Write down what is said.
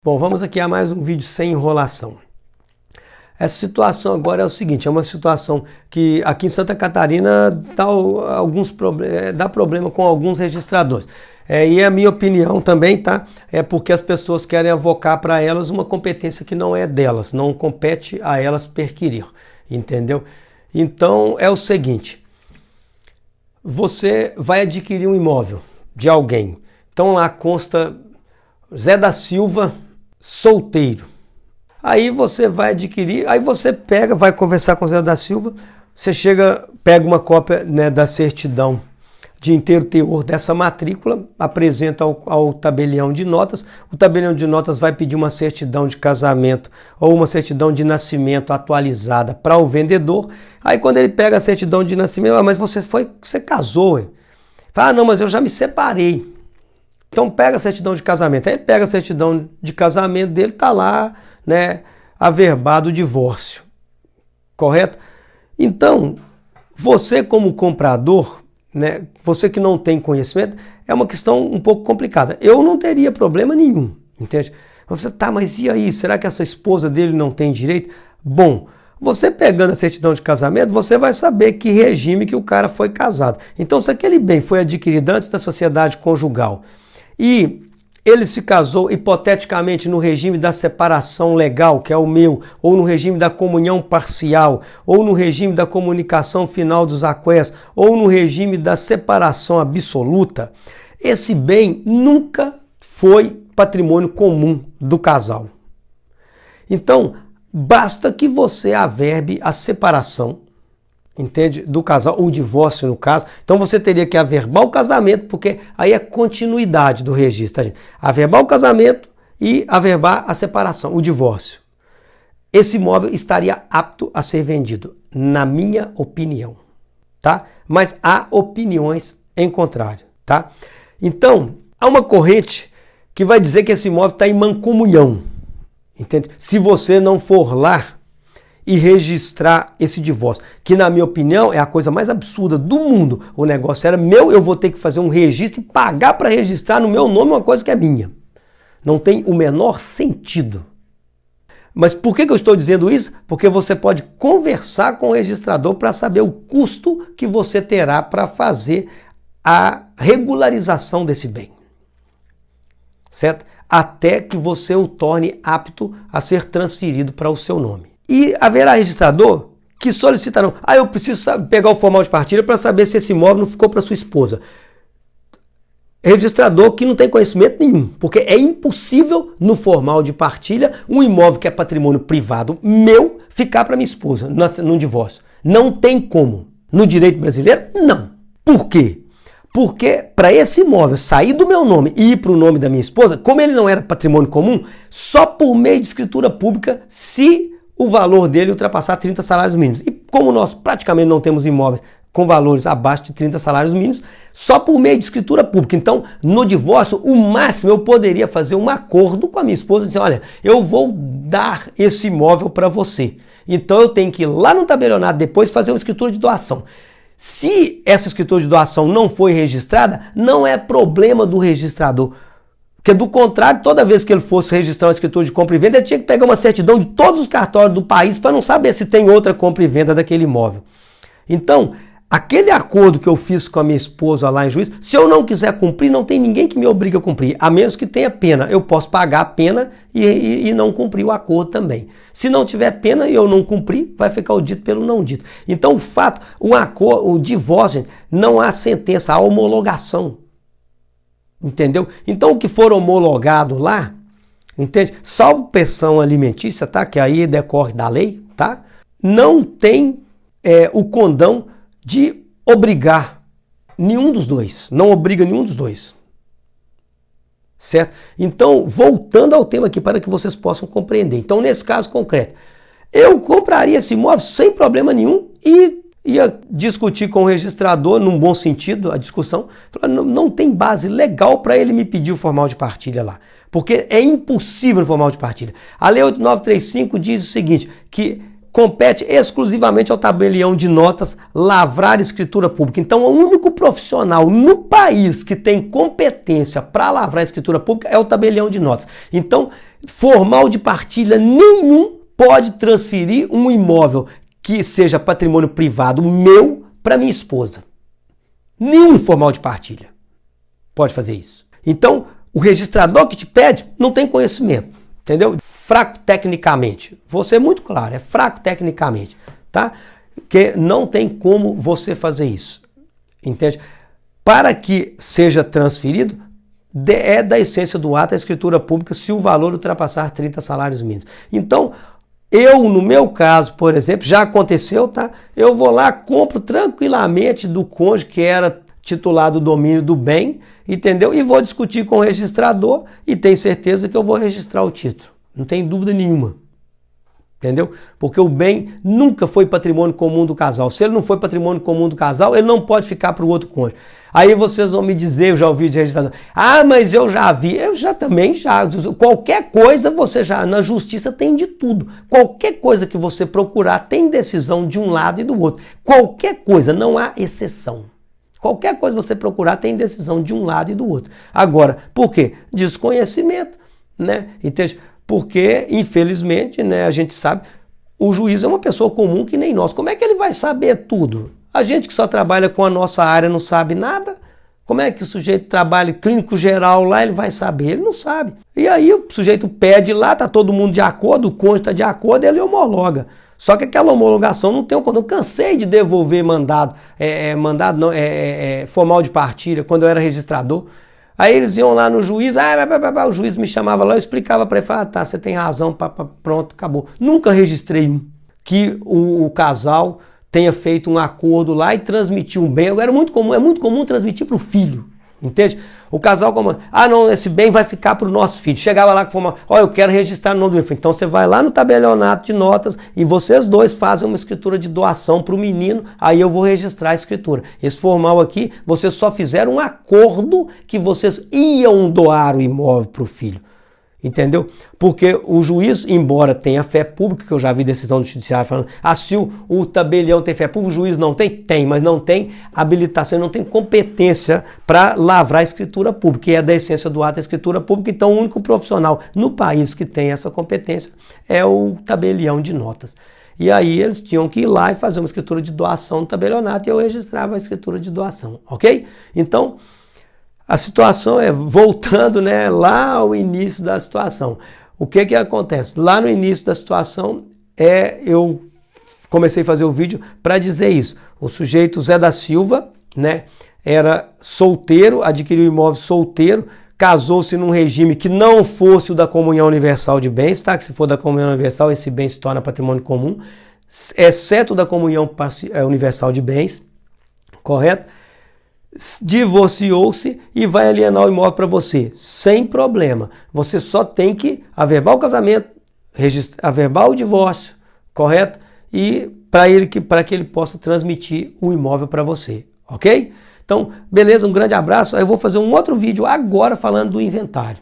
Bom, vamos aqui a mais um vídeo sem enrolação. Essa situação agora é o seguinte, é uma situação que aqui em Santa Catarina dá problema com alguns registradores. E a minha opinião também, tá? É porque as pessoas querem avocar para elas uma competência que não é delas, não compete a elas perquirir, entendeu? Então é o seguinte, você vai adquirir um imóvel de alguém, então lá consta Zé da Silva, solteiro. Aí você vai adquirir, aí você pega, vai conversar com o Zé da Silva, você pega uma cópia, né, da certidão de inteiro teor dessa matrícula, apresenta ao tabelião de notas, o tabelião de notas vai pedir uma certidão de casamento ou uma certidão de nascimento atualizada para o vendedor, aí quando ele pega a certidão de nascimento, mas você casou, hein? Fala, não, mas eu já me separei. Então pega a certidão de casamento. Aí ele pega a certidão de casamento dele, tá lá, né, averbado o divórcio. Correto? Então, você como comprador, né, você que não tem conhecimento, é uma questão um pouco complicada. Eu não teria problema nenhum, entende? Você, tá, mas e aí? Será que essa esposa dele não tem direito? Bom, você pegando a certidão de casamento, você vai saber que regime que o cara foi casado. Então, se aquele bem foi adquirido antes da sociedade conjugal, e ele se casou hipoteticamente no regime da separação legal, que é o meu, ou no regime da comunhão parcial, ou no regime da comunicação final dos aquestos, ou no regime da separação absoluta, esse bem nunca foi patrimônio comum do casal. Então, basta que você averbe a separação, entende? Do casal, ou divórcio no caso. Então você teria que averbar o casamento, porque aí é continuidade do registro, tá, gente? Averbar o casamento e averbar a separação, o divórcio. Esse imóvel estaria apto a ser vendido, na minha opinião, tá? Mas há opiniões em contrário, tá? Então, há uma corrente que vai dizer que esse imóvel está em mancomunhão, entende? Se você não for lá e registrar esse divórcio, que na minha opinião é a coisa mais absurda do mundo. O negócio era meu, eu vou ter que fazer um registro e pagar para registrar no meu nome uma coisa que é minha. Não tem o menor sentido. Mas por que eu estou dizendo isso? Porque você pode conversar com o registrador para saber o custo que você terá para fazer a regularização desse bem. Certo? Até que você o torne apto a ser transferido para o seu nome. E haverá registrador que solicitarão, eu preciso pegar o formal de partilha para saber se esse imóvel não ficou para sua esposa. Registrador que não tem conhecimento nenhum, porque é impossível no formal de partilha um imóvel que é patrimônio privado meu ficar para minha esposa num divórcio. Não tem como. No direito brasileiro, não. Por quê? Porque para esse imóvel sair do meu nome e ir para o nome da minha esposa, como ele não era patrimônio comum, só por meio de escritura pública, se o valor dele ultrapassar 30 salários mínimos. E como nós praticamente não temos imóveis com valores abaixo de 30 salários mínimos, só por meio de escritura pública. Então, no divórcio, o máximo eu poderia fazer um acordo com a minha esposa, dizer, olha, eu vou dar esse imóvel para você. Então eu tenho que ir lá no tabelionato depois fazer uma escritura de doação. Se essa escritura de doação não foi registrada, não é problema do registrador. Porque do contrário, toda vez que ele fosse registrar uma escritura de compra e venda, ele tinha que pegar uma certidão de todos os cartórios do país para não saber se tem outra compra e venda daquele imóvel. Então, aquele acordo que eu fiz com a minha esposa lá em Juiz, se eu não quiser cumprir, não tem ninguém que me obrigue a cumprir, a menos que tenha pena. Eu posso pagar a pena e não cumprir o acordo também. Se não tiver pena e eu não cumprir, vai ficar o dito pelo não dito. Então, o fato, o divórcio, não há sentença, há homologação. Entendeu? Então o que for homologado lá, entende? Salvo pensão alimentícia, tá? Que aí decorre da lei, tá? Não tem o condão de obrigar nenhum dos dois. Não obriga nenhum dos dois. Certo? Então, voltando ao tema aqui para que vocês possam compreender. Então, nesse caso concreto, eu compraria esse imóvel sem problema nenhum e ia discutir com o registrador, num bom sentido, a discussão, não tem base legal para ele me pedir o formal de partilha lá, porque é impossível o formal de partilha. A Lei 8935 diz o seguinte, que compete exclusivamente ao tabelião de notas lavrar escritura pública. Então, o único profissional no país que tem competência para lavrar escritura pública é o tabelião de notas. Então, formal de partilha nenhum pode transferir um imóvel que seja patrimônio privado meu para minha esposa. Nenhum formal de partilha pode fazer isso. Então, o registrador que te pede não tem conhecimento, entendeu? Fraco tecnicamente. Vou ser muito claro, é fraco tecnicamente, tá? Porque não tem como você fazer isso, entende? Para que seja transferido, é da essência do ato a escritura pública se o valor ultrapassar 30 salários mínimos. Então, no meu caso, por exemplo, já aconteceu, tá? Eu vou lá, compro tranquilamente do cônjuge que era titular do domínio do bem, entendeu? E vou discutir com o registrador e tenho certeza que eu vou registrar o título. Não tem dúvida nenhuma, entendeu? Porque o bem nunca foi patrimônio comum do casal. Se ele não foi patrimônio comum do casal, ele não pode ficar para o outro cônjuge. Aí vocês vão me dizer, eu já ouvi de registrador, mas eu já vi, qualquer coisa você já, na justiça tem de tudo. Qualquer coisa que você procurar tem decisão de um lado e do outro. Qualquer coisa, não há exceção. Qualquer coisa que você procurar tem decisão de um lado e do outro. Agora, por quê? Desconhecimento, né? Entende? Porque, infelizmente, né, a gente sabe, o juiz é uma pessoa comum que nem nós. Como é que ele vai saber tudo? A gente que só trabalha com a nossa área não sabe nada. Como é que o sujeito trabalha clínico geral lá, ele vai saber? Ele não sabe. E aí o sujeito pede lá, tá todo mundo de acordo, o cônjuge está de acordo, ele homologa. Só que aquela homologação não tem o controle. Eu cansei de devolver formal de partilha quando eu era registrador. Aí eles iam lá no juiz, o juiz me chamava lá, eu explicava para ele, tá, você tem razão, pronto, acabou. Nunca registrei um que o casal tenha feito um acordo lá e transmitiu um bem. É muito comum transmitir para o filho, entende? O casal, não, esse bem vai ficar para o nosso filho. Chegava lá com forma, eu quero registrar no nome do meu filho. Então você vai lá no tabelionato de notas e vocês dois fazem uma escritura de doação para o menino, aí eu vou registrar a escritura. Esse formal aqui, vocês só fizeram um acordo que vocês iam doar o imóvel para o filho. Entendeu? Porque o juiz, embora tenha fé pública, que eu já vi decisão do judiciário falando, se o tabelião tem fé pública, o juiz não tem? Tem, mas não tem habilitação, não tem competência para lavrar a escritura pública, que é da essência do ato a escritura pública. Então o único profissional no país que tem essa competência é o tabelião de notas. E aí eles tinham que ir lá e fazer uma escritura de doação no tabelionato e eu registrava a escritura de doação, ok? Então, a situação é, voltando, né, lá ao início da situação. O que acontece? Lá no início da situação, eu comecei a fazer o vídeo para dizer isso. O sujeito Zé da Silva, né, era solteiro, adquiriu imóvel solteiro, casou-se num regime que não fosse o da comunhão universal de bens, tá? Que se for da comunhão universal, esse bem se torna patrimônio comum, exceto da comunhão universal de bens, correto? Divorciou-se e vai alienar o imóvel para você, sem problema. Você só tem que averbar o casamento, averbar o divórcio, correto? E para que ele possa transmitir o imóvel para você, ok? Então, beleza, um grande abraço. Eu vou fazer um outro vídeo agora falando do inventário.